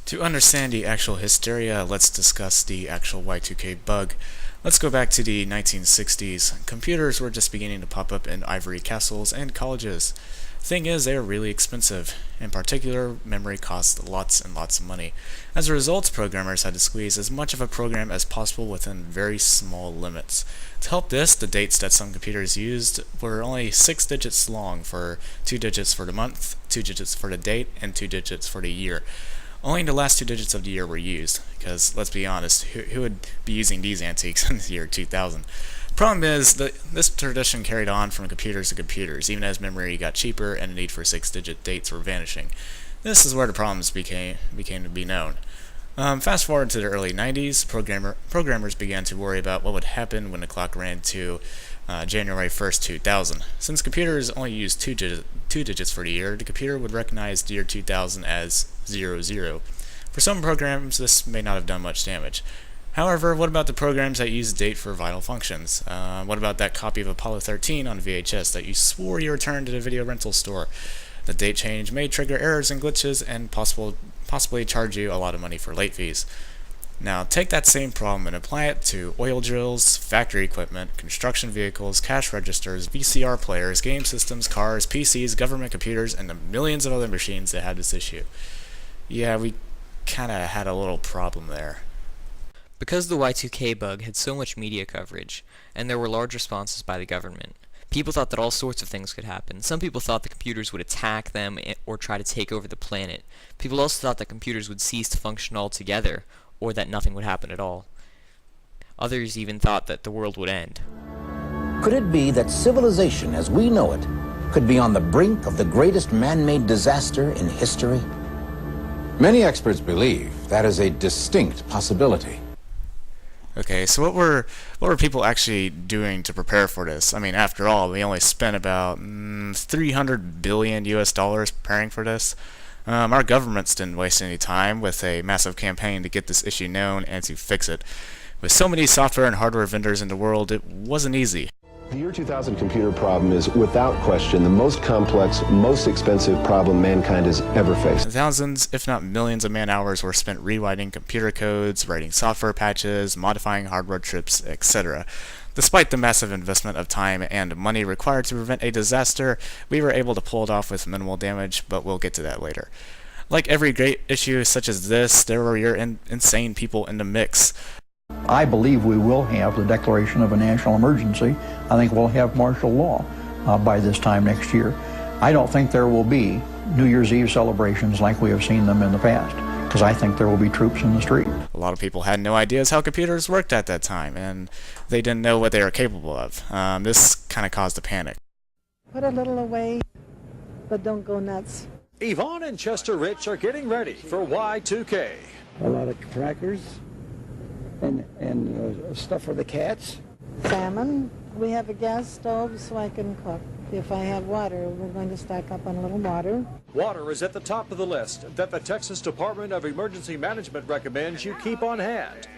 To understand the actual hysteria, let's discuss the actual Y2K bug. Let's go back to the 1960s. Computers were just beginning to pop up in ivory castles and colleges. Thing is, they are really expensive. In particular, memory costs lots and lots of money. As a result, programmers had to squeeze as much of a program as possible within very small limits. To help this, the dates that some computers used were only 6 digits long, for 2 digits for the month, 2 digits for the date, and 2 digits for the year. Only the last 2 digits of the year were used, because, let's be honest, who would be using these antiques in the year 2000? Problem is that this tradition carried on from computers to computers, even as memory got cheaper and the need for 6-digit dates were vanishing. This is where the problems became to be known. Fast forward to the early 90s, programmers began to worry about what would happen when the clock ran to January 1st, 2000. Since computers only used 2 digits for the year, the computer would recognize the year 2000 as 00. For some programs, this may not have done much damage. However, what about the programs that use date for vital functions? What about that copy of Apollo 13 on VHS that you swore you returned to the video rental store? The date change may trigger errors and glitches and possibly charge you a lot of money for late fees. Now, take that same problem and apply it to oil drills, factory equipment, construction vehicles, cash registers, VCR players, game systems, cars, PCs, government computers, and the millions of other machines that had this issue. Yeah, we kinda had a little problem there. Because the Y2K bug had so much media coverage, and there were large responses by the government, people thought that all sorts of things could happen. Some people thought the computers would attack them or try to take over the planet. People also thought that computers would cease to function altogether, or that nothing would happen at all. Others even thought that the world would end. Could it be that civilization as we know it could be on the brink of the greatest man-made disaster in history? Many experts believe that is a distinct possibility. Okay, so what were people actually doing to prepare for this? I mean, after all, we only spent about $300 billion preparing for this. Our governments didn't waste any time with a massive campaign to get this issue known and to fix it. With so many software and hardware vendors in the world, it wasn't easy. The year 2000 computer problem is, without question, the most complex, most expensive problem mankind has ever faced. Thousands, if not millions of man-hours were spent rewriting computer codes, writing software patches, modifying hardware chips, etc. Despite the massive investment of time and money required to prevent a disaster, we were able to pull it off with minimal damage, but we'll get to that later. Like every great issue such as this, there were your insane people in the mix. I believe we will have the declaration of a national emergency. I think we'll have martial law by this time next year. I don't think there will be New Year's Eve celebrations like we have seen them in the past, because I think there will be troops in the street. A lot of people had no ideas how computers worked at that time, and they didn't know what they were capable of. This kind of caused a panic. Put a little away, but don't go nuts. Yvonne and Chester Rich are getting ready for Y2K. A lot of crackers and stuff for the cats. Salmon. We have a gas stove so I can cook. If I have water, we're going to stock up on a little water. Water is at the top of the list that the Texas Department of Emergency Management recommends you keep on hand.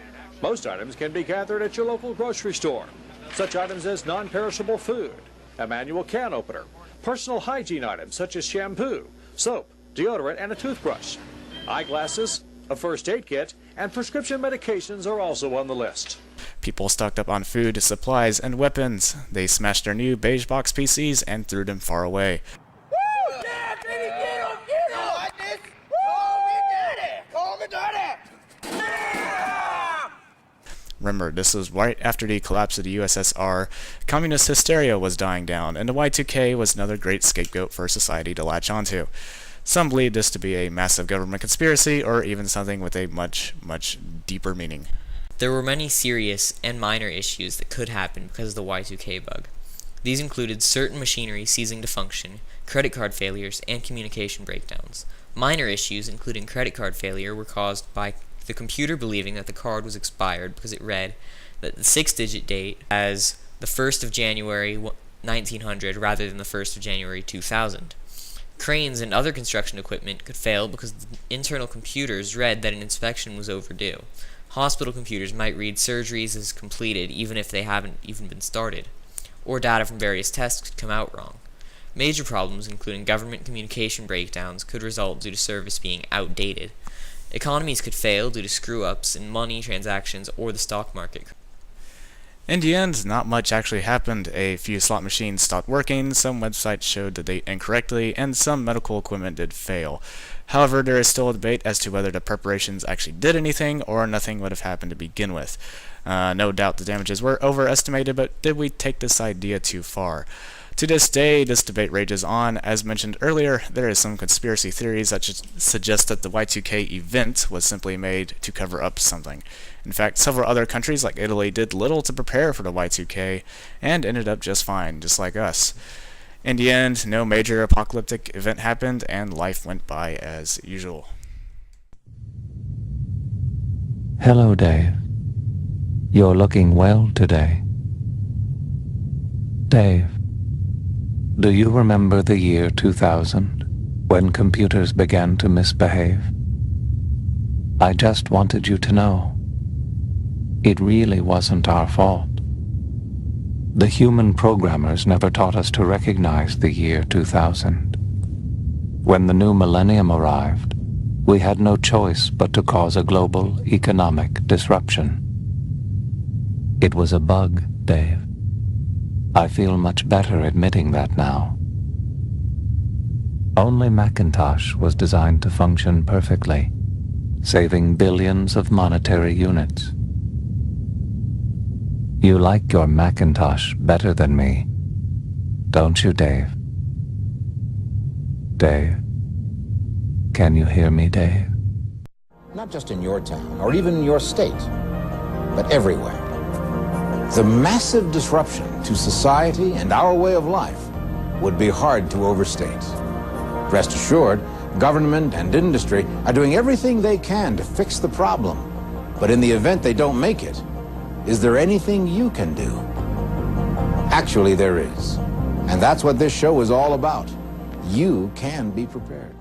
Most items can be gathered at your local grocery store. Such items as non-perishable food, a manual can opener, personal hygiene items such as shampoo, soap, deodorant, and a toothbrush. Eyeglasses, a first aid kit, and prescription medications are also on the list. People stocked up on food, supplies, and weapons. They smashed their new beige box PCs and threw them far away. Woo! Yeah, Teddy, get him! Get him! Like this. Call me daddy! Call me daddy! Yeah! Remember, this was right after the collapse of the USSR. Communist hysteria was dying down, and the Y2K was another great scapegoat for society to latch onto. Some believe this to be a massive government conspiracy, or even something with a much, much deeper meaning. There were many serious and minor issues that could happen because of the Y2K bug. These included certain machinery ceasing to function, credit card failures, and communication breakdowns. Minor issues, including credit card failure, were caused by the computer believing that the card was expired because it read that the 6-digit date as the 1st of January 1900 rather than the 1st of January 2000. Cranes and other construction equipment could fail because the internal computers read that an inspection was overdue. Hospital computers might read surgeries as completed even if they haven't even been started, or data from various tests could come out wrong. Major problems, including government communication breakdowns, could result due to service being outdated. Economies could fail due to screw-ups in money transactions or the stock market. In the end, not much actually happened. A few slot machines stopped working, some websites showed the date incorrectly, and some medical equipment did fail. However, there is still a debate as to whether the preparations actually did anything or nothing would have happened to begin with. No doubt the damages were overestimated, but did we take this idea too far? To this day, this debate rages on. As mentioned earlier, there is some conspiracy theories that suggest that the Y2K event was simply made to cover up something. In fact, several other countries like Italy did little to prepare for the Y2K and ended up just fine, just like us. In the end, no major apocalyptic event happened and life went by as usual. Hello, Dave. You're looking well today. Dave, do you remember the year 2000, when computers began to misbehave? I just wanted you to know, it really wasn't our fault. The human programmers never taught us to recognize the year 2000. When the new millennium arrived, we had no choice but to cause a global economic disruption. It was a bug, Dave. I feel much better admitting that now. Only Macintosh was designed to function perfectly, saving billions of monetary units. You like your Macintosh better than me, don't you, Dave? Dave? Can you hear me, Dave? Not just in your town or even your state, but everywhere. The massive disruption to society and our way of life would be hard to overstate. Rest assured, government and industry are doing everything they can to fix the problem. But in the event they don't make it, is there anything you can do? Actually, there is. And that's what this show is all about. You can be prepared.